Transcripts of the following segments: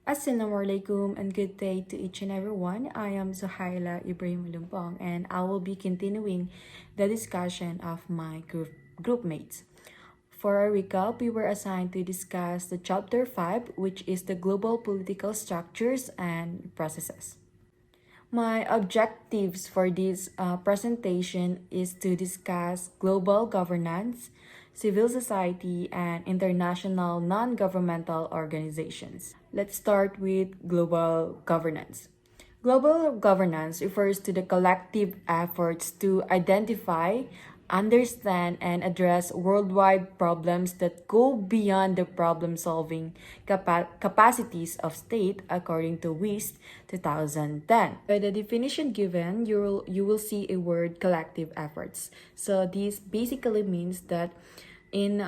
Assalamualaikum and good day to each and everyone. I am Zuhaila Ibrahim Lumpong and I will be continuing the discussion of my group mates. For a recap, we were assigned to discuss the chapter 5, which is the global political structures and processes. My objectives for this presentation is to discuss global governance, civil society, and international non-governmental organizations. Let's start with global governance. Global governance refers to the collective efforts to identify, understand, and address worldwide problems that go beyond the problem-solving capacities of state, according to WIST 2010. By the definition given, you will see a word collective efforts. So this basically means that in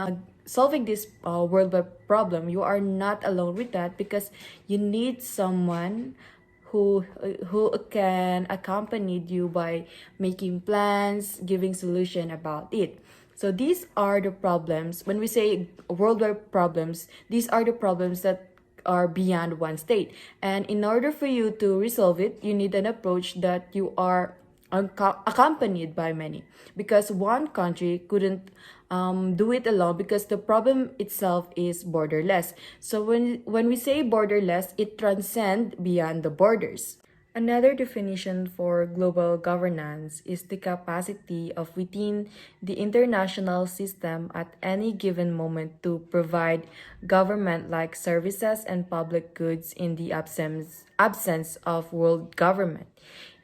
solving this worldwide problem, you are not alone with that because you need someone who can accompany you by making plans, giving solution about it. So these are the problems. When we say worldwide problems, these are the problems that are beyond one state. And in order for you to resolve it, you need an approach that you are accompanied by many, because one country couldn't do it alone because the problem itself is borderless. So when we say borderless, it transcends beyond the borders. Another definition for global governance is the capacity of within the international system at any given moment to provide government-like services and public goods in the absence of world government.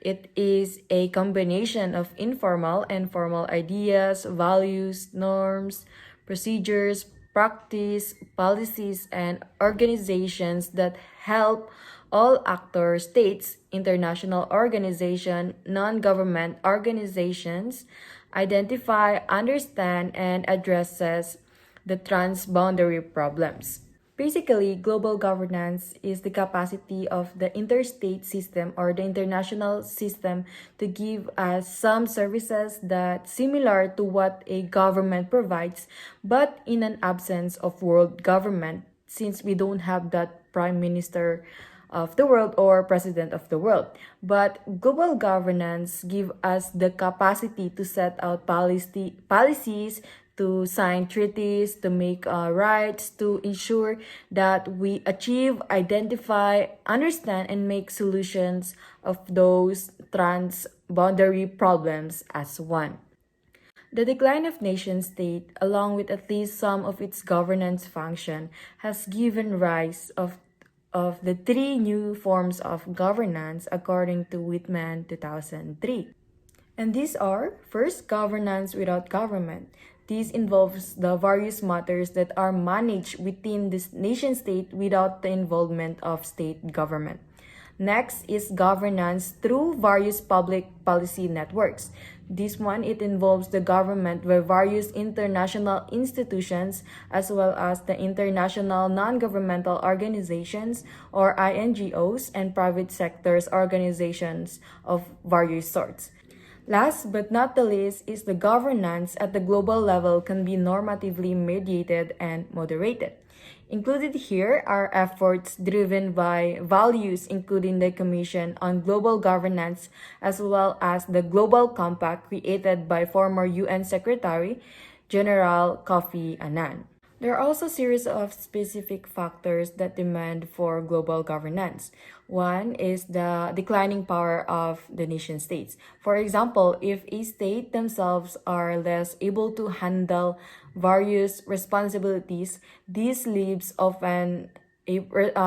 It is a combination of informal and formal ideas, values, norms, procedures, practice, policies, and organizations that help all actor states, international organization, non-government organizations identify, understand, and addresses the transboundary problems. Basically, global governance is the capacity of the interstate system or the international system to give us some services that similar to what a government provides, but in an absence of world government, since we don't have that prime minister of the world or president of the world. But global governance give us the capacity to set out policies, to sign treaties, to make rights, to ensure that we achieve, identify, understand, and make solutions of those transboundary problems as one. The decline of nation-state, along with at least some of its governance function, has given rise of the three new forms of governance according to Whitman 2003. And these are, first, governance without government. This involves the various matters that are managed within this nation state without the involvement of state government. Next is governance through various public policy networks. This one, it involves the government by various international institutions as well as the international non-governmental organizations or INGOs and private sectors organizations of various sorts. Last but not the least is the governance at the global level can be normatively mediated and moderated. Included here are efforts driven by values, including the Commission on Global Governance, as well as the Global Compact created by former UN Secretary General Kofi Annan. There are also a series of specific factors that demand for global governance. One is the declining power of the nation states. For example, if a state themselves are less able to handle various responsibilities, this leaves often a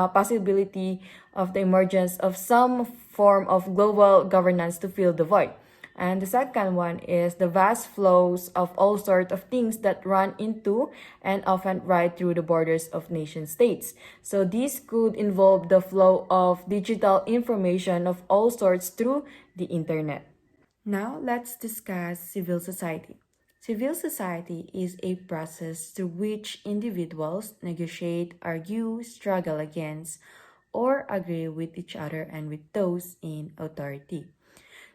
possibility of the emergence of some form of global governance to fill the void. And the second one is the vast flows of all sorts of things that run into and often right through the borders of nation states. So this could involve the flow of digital information of all sorts through the internet. Now let's discuss civil society. Civil society is a process through which individuals negotiate, argue, struggle against, or agree with each other and with those in authority.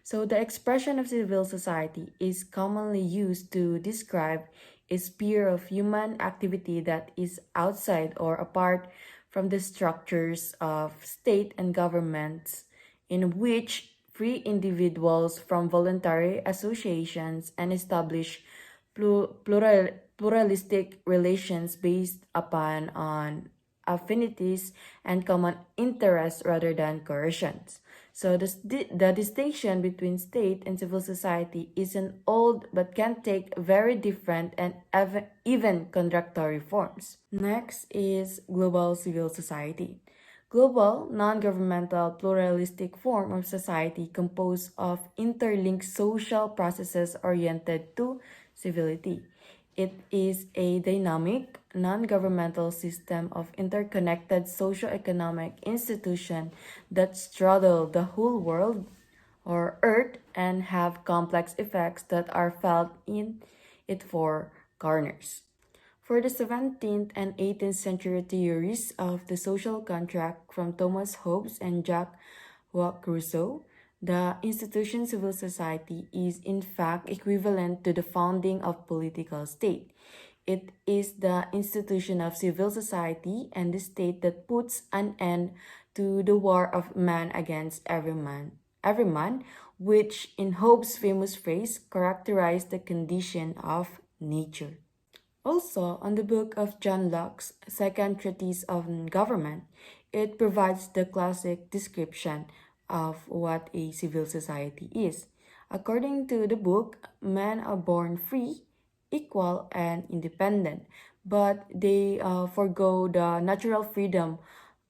So the expression of civil society is commonly used to describe a sphere of human activity that is outside or apart from the structures of state and governments in which free individuals from voluntary associations and establish pluralistic relations based upon on affinities and common interests rather than coercions. So the distinction between state and civil society is an old but can take very different and even contradictory forms. Next is global civil society. Global, non-governmental, pluralistic form of society composed of interlinked social processes oriented to civility. It is a dynamic, non-governmental system of interconnected socio-economic institutions that straddle the whole world or earth and have complex effects that are felt in its four corners. For the 17th and 18th century theories of the social contract from Thomas Hobbes and Jacques Rousseau, the institution civil society is in fact equivalent to the founding of political state. It is the institution of civil society and the state that puts an end to the war of man against every man, which in Hobbes' famous phrase characterized the condition of nature. Also, on the book of John Locke's Second Treatise on Government, it provides the classic description of what a civil society is. According to the book, men are born free, equal, and independent, but they forego the natural freedom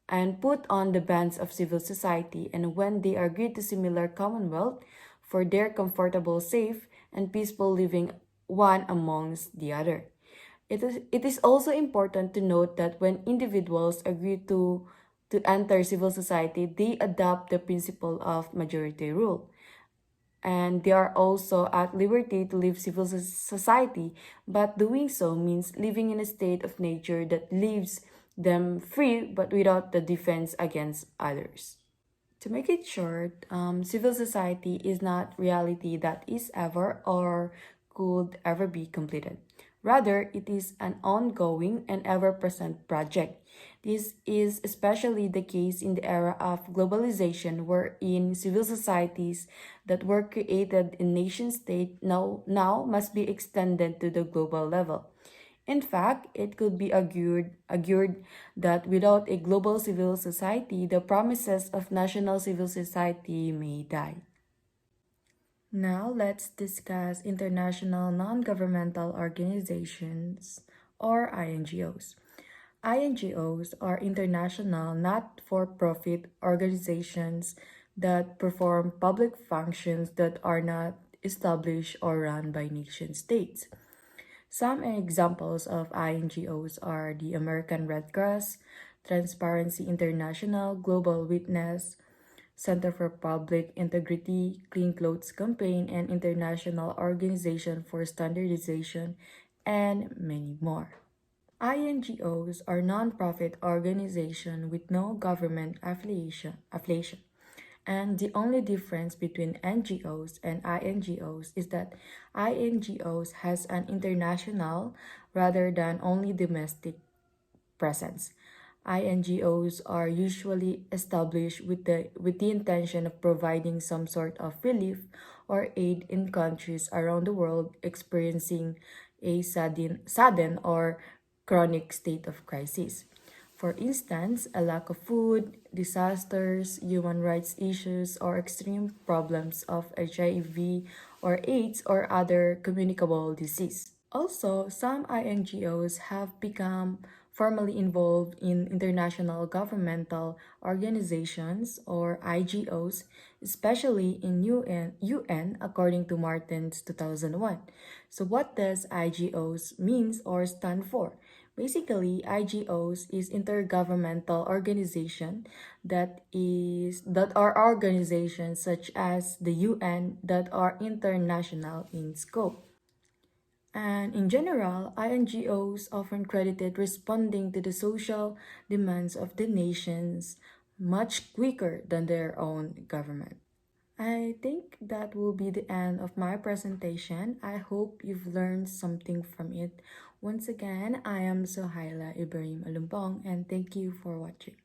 and put on the bands of civil society, and when they agree to similar commonwealth for their comfortable, safe, and peaceful living one amongst the other. It is also important to note that when individuals agree to enter civil society, they adopt the principle of majority rule. And they are also at liberty to live civil society, but doing so means living in a state of nature that leaves them free but without the defense against others. To make it short, civil society is not reality that is ever or could ever be completed. Rather, it is an ongoing and ever-present project. This is especially the case in the era of globalization, wherein civil societies that were created in nation-state now must be extended to the global level. In fact, it could be argued that without a global civil society, the promises of national civil society may die. Now let's discuss international non-governmental organizations or INGOs. INGOs are international not-for-profit organizations that perform public functions that are not established or run by nation states. Some examples of INGOs are the American Red Cross, Transparency International, Global Witness, Center for Public Integrity, Clean Clothes Campaign, and International Organization for Standardization, and many more. INGOs are non-profit organizations with no government affiliation. And the only difference between NGOs and INGOs is that INGOs has an international rather than only domestic presence. INGOs are usually established with the intention of providing some sort of relief or aid in countries around the world experiencing a sudden or chronic state of crisis. For instance, a lack of food, disasters, human rights issues, or extreme problems of HIV or AIDS or other communicable disease. Also, some INGOs have become formally involved in international governmental organizations or IGOs, especially in UN according to Martin's 2001. So what does IGOs means or stand for? Basically, IGOs is intergovernmental organization that are organizations such as the UN that are international in scope. And in general, INGOs often credited responding to the social demands of the nations much quicker than their own government. I think that will be the end of my presentation. I hope you've learned something from it. Once again, I am Sohaila Ibrahim Alumpong, and thank you for watching.